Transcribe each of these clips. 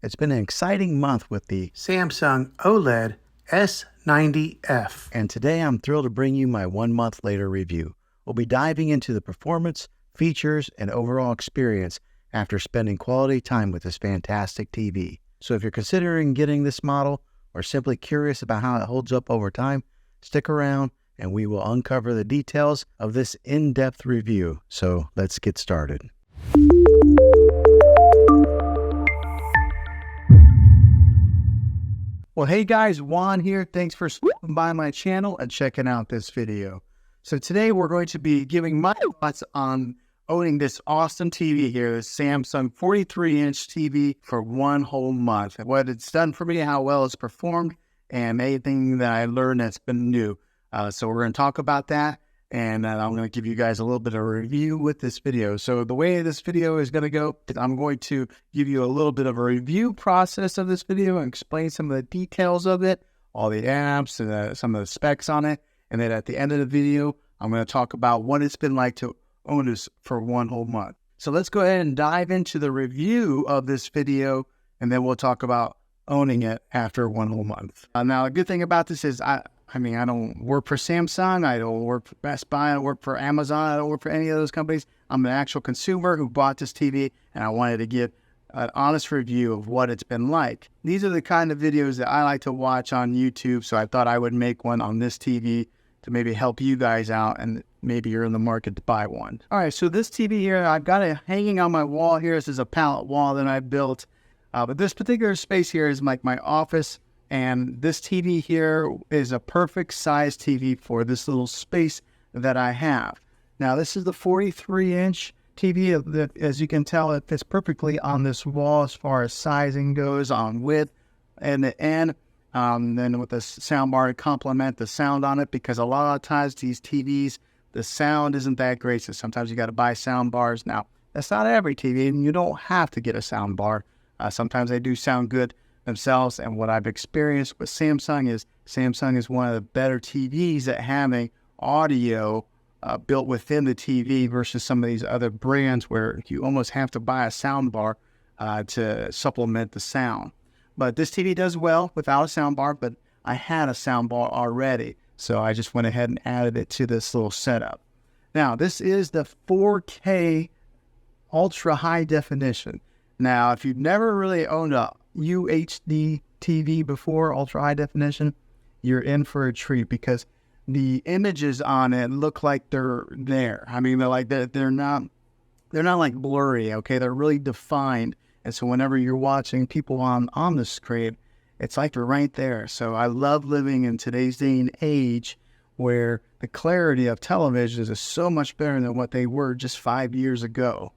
It's been an exciting month with the Samsung OLED S90F. And today I'm thrilled to bring you my 1 month later review. We'll be diving into the performance, features, and overall experience after spending quality time with this fantastic TV. So if you're considering getting this model or simply curious about how it holds up over time, stick around and we will uncover the details of this in-depth review. So let's get started. Well, hey guys, Juan here. Thanks for stopping by my channel and checking out this video. So today we're going to be giving my thoughts on owning this awesome TV here, this Samsung 43-inch TV for 1 whole month. What it's done for me, how well it's performed, and anything that I learned that's been new. So we're going to talk about that, and I'm going to give you guys a little bit of a review with this video. So the way this video is going to go, I'm going to give you a little bit of a review process of this video and explain some of the details of it, all the apps, and some of the specs on it. And then at the end of the video, I'm going to talk about what it's been like to own this for 1 whole month. So let's go ahead and dive into the review of this video, and then we'll talk about owning it after 1 whole month. Now, the good thing about this is I don't work for Samsung, I don't work for Best Buy, I don't work for Amazon, I don't work for any of those companies. I'm an actual consumer who bought this TV, and I wanted to give an honest review of what it's been like. These are the kind of videos that I like to watch on YouTube, so I thought I would make one on this TV to maybe help you guys out, and maybe you're in the market to buy one. All right, so this TV here, I've got it hanging on my wall here. This is a pallet wall that I built, but this particular space here is like my office. And this TV here is a perfect size TV for this little space that I have. Now, this is the 43-inch TV that, as you can tell, it fits perfectly on this wall as far as sizing goes, on width and the end. Then with the soundbar to complement the sound on it, because a lot of times these TVs, the sound isn't that great. So sometimes you got to buy sound bars. Now, that's not every TV, and you don't have to get a sound bar. Sometimes they do sound good themselves, and what I've experienced with Samsung is one of the better TVs at having audio built within the TV versus some of these other brands where you almost have to buy a sound bar to supplement the sound. But this TV does well without a sound bar, but I had a sound bar already, so I just went ahead and added it to this little setup. Now, this is the 4K ultra high definition. Now, if you've never really owned a UHD TV before, ultra high definition, you're in for a treat, because the images on it look like they're there. I mean, they're not like blurry, okay? They're really defined. And so whenever you're watching people on the screen, it's like they're right there. So I love living in today's day and age where the clarity of televisions is so much better than what they were just 5 years ago.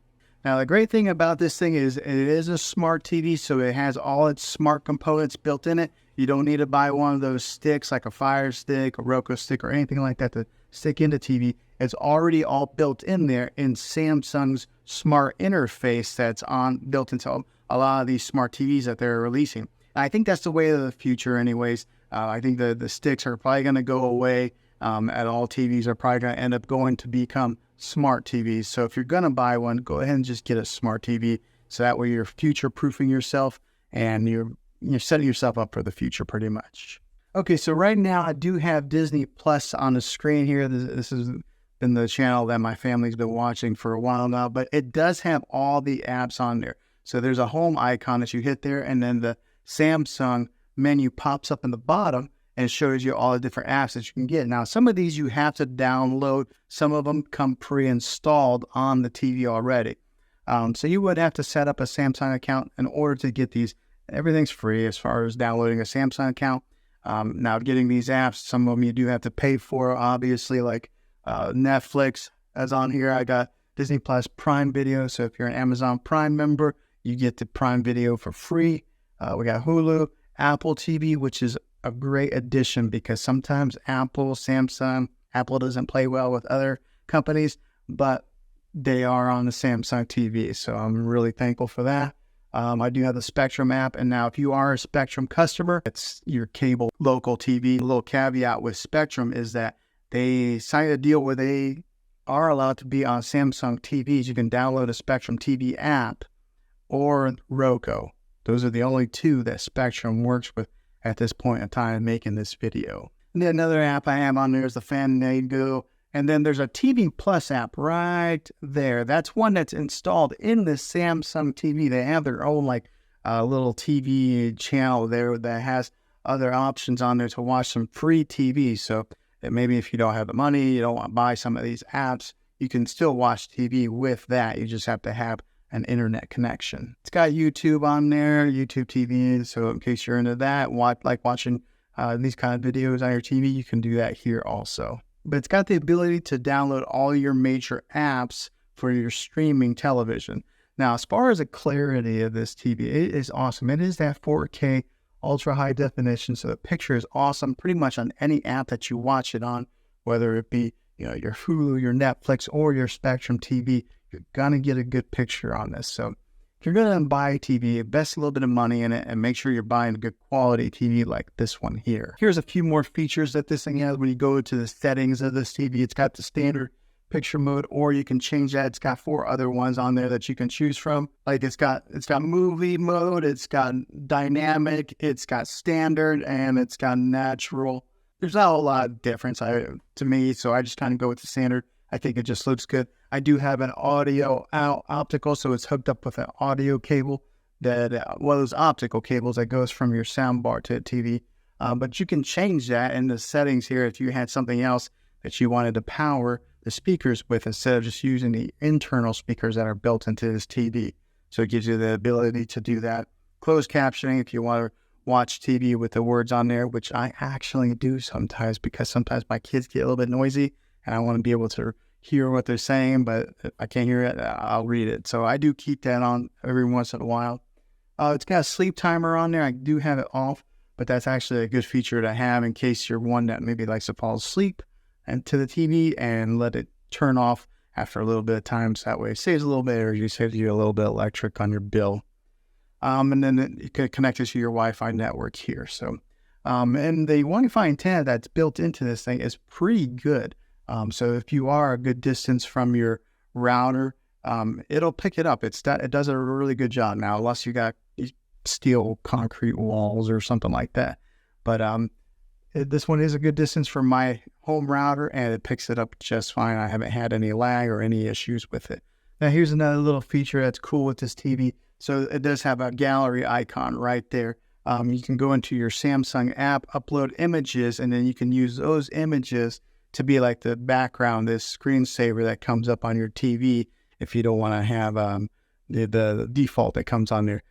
Now, the great thing about this thing is it is a smart TV, so it has all its smart components built in it. You don't need to buy one of those sticks like a Fire Stick, a Roku stick, or anything like that to stick into TV. It's already all built in there in Samsung's smart interface that's built into a lot of these smart TVs that they're releasing. And I think that's the way of the future anyways. I think the sticks are probably going to go away, and all TVs are probably going to end up going to become smart TVs. So if you're going to buy one, go ahead and just get a smart TV. So that way you're future-proofing yourself and you're setting yourself up for the future pretty much. Okay, so right now I do have Disney Plus on the screen here. This has been the channel that my family's been watching for a while now, but it does have all the apps on there. So there's a home icon that you hit there, and then the Samsung menu pops up in the bottom and shows you all the different apps that you can get. Now, some of these you have to download. Some of them come pre-installed on the TV already. So you would have to set up a Samsung account in order to get these. Everything's free as far as downloading a Samsung account. Now, getting these apps, some of them you do have to pay for, obviously, like Netflix. As on here, I got Disney Plus Prime Video. So if you're an Amazon Prime member, you get the Prime Video for free. We got Hulu, Apple TV, which is a great addition, because sometimes Apple doesn't play well with other companies, but they are on the Samsung TV. So I'm really thankful for that. I do have the Spectrum app, and now if you are a Spectrum customer, it's your cable local TV. A little caveat with Spectrum is that they signed a deal where they are allowed to be on Samsung TVs. You can download a Spectrum TV app or Roku Those are the only two that Spectrum works with at this point in time making this video. And then another app I have on there is the Fandango. And then there's a TV Plus app right there. That's one that's installed in the Samsung TV. They have their own like little TV channel there that has other options on there to watch some free TV. So that maybe if you don't have the money, you don't want to buy some of these apps, you can still watch TV with that. You just have to have an internet connection. It's got YouTube on there, YouTube TV. So in case you're into that, like watching these kind of videos on your TV, you can do that here also. But it's got the ability to download all your major apps for your streaming television. Now, as far as the clarity of this TV, it is awesome. It is that 4K ultra high definition, so the picture is awesome pretty much on any app that you watch it on, whether it be your Hulu, your Netflix, or your Spectrum TV. You're gonna get a good picture on this. So if you're gonna buy a TV, invest a little bit of money in it and make sure you're buying a good quality TV like this one here. Here's a few more features that this thing has. When you go to the settings of this TV, it's got the standard picture mode, or you can change that. It's got 4 other ones on there that you can choose from. Like it's got movie mode, it's got dynamic, it's got standard, and it's got natural. There's not a lot of difference to me, so I just kind of go with the standard. I think it just looks good. I do have an audio optical, so it's hooked up with an audio cable that, one of those optical cables that goes from your sound bar to the TV. But you can change that in the settings here if you had something else that you wanted to power the speakers with instead of just using the internal speakers that are built into this TV. So it gives you the ability to do that. Closed captioning if you want to watch TV with the words on there, which I actually do sometimes because sometimes my kids get a little bit noisy and I want to be able to hear what they're saying, but if I can't hear it, I'll read it. So I do keep that on every once in a while. It's got a sleep timer on there. I do have it off, but that's actually a good feature to have in case you're one that maybe likes to fall asleep and to the TV and let it turn off after a little bit of time. So that way it saves a little bit of energy, saves you a little bit of electric on your bill. And then you can connect it to your Wi-Fi network here. So, and the Wi-Fi antenna that's built into this thing is pretty good. So if you are a good distance from your router, it'll pick it up. It does a really good job. Now, unless you got steel concrete walls or something like that. But this one is a good distance from my home router, and it picks it up just fine. I haven't had any lag or any issues with it. Now, here's another little feature that's cool with this TV. So it does have a gallery icon right there. You can go into your Samsung app, upload images, and then you can use those images to be like the background, this screensaver that comes up on your TV if you don't want to have the default that comes on there.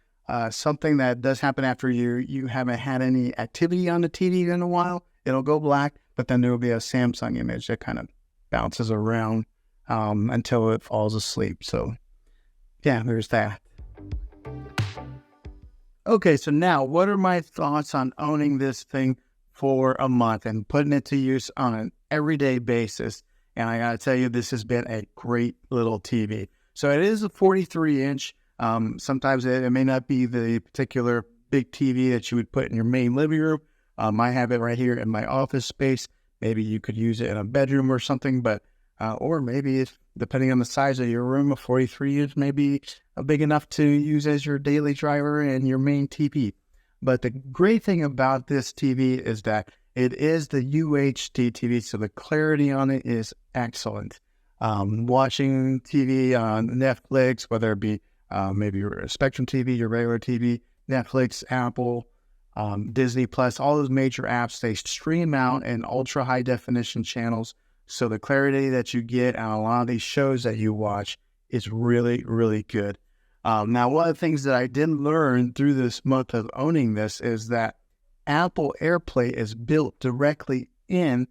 Something that does happen after you haven't had any activity on the TV in a while, it'll go black, but then there will be a Samsung image that kind of bounces around until it falls asleep. So yeah, there's that. Okay, so now what are my thoughts on owning this thing for a month and putting it to use on an everyday basis? And I gotta tell you, this has been a great little TV. So it is a 43-inch. Sometimes it may not be the particular big TV that you would put in your main living room. I have it right here in my office space. Maybe you could use it in a bedroom or something, but or maybe if, depending on the size of your room, a 43-inch may be big enough to use as your daily driver and your main TV. But the great thing about this TV is that it is the UHD TV, so the clarity on it is excellent. Watching TV on Netflix, whether it be maybe your Spectrum TV, your regular TV, Netflix, Apple, Disney Plus, all those major apps, they stream out in ultra high definition channels. So the clarity that you get on a lot of these shows that you watch is really, really good. Now, one of the things that I did learn through this month of owning this is that Apple AirPlay is built directly into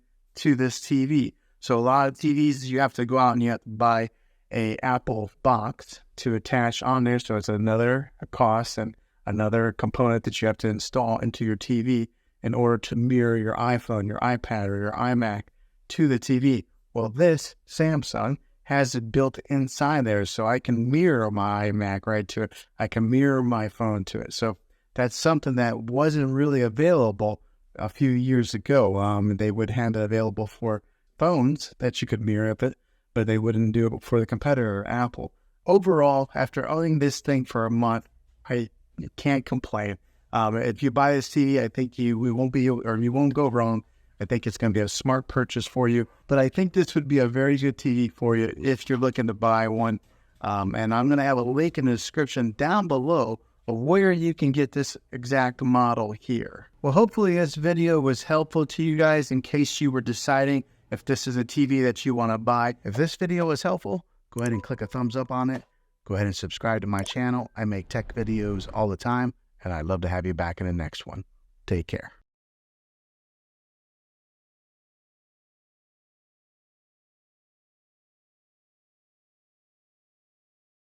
this TV. So a lot of TVs, you have to go out and you have to buy a Apple box to attach on there. So it's another cost and another component that you have to install into your TV in order to mirror your iPhone, your iPad, or your iMac to the TV. Well, this Samsung has it built inside there, so I can mirror my iMac right to it. I can mirror my phone to it. So that's something that wasn't really available a few years ago. They would have it available for phones that you could mirror it, but they wouldn't do it for the competitor, Apple. Overall, after owning this thing for a month, I You can't complain. If you buy this TV, I think you won't go wrong. I think it's going to be a smart purchase for you. But I think this would be a very good TV for you if you're looking to buy one. And I'm going to have a link in the description down below of where you can get this exact model here. Well, hopefully this video was helpful to you guys in case you were deciding if this is a TV that you want to buy. If this video was helpful, go ahead and click a thumbs up on it. Go ahead and subscribe to my channel. I make tech videos all the time, and I'd love to have you back in the next one. Take care.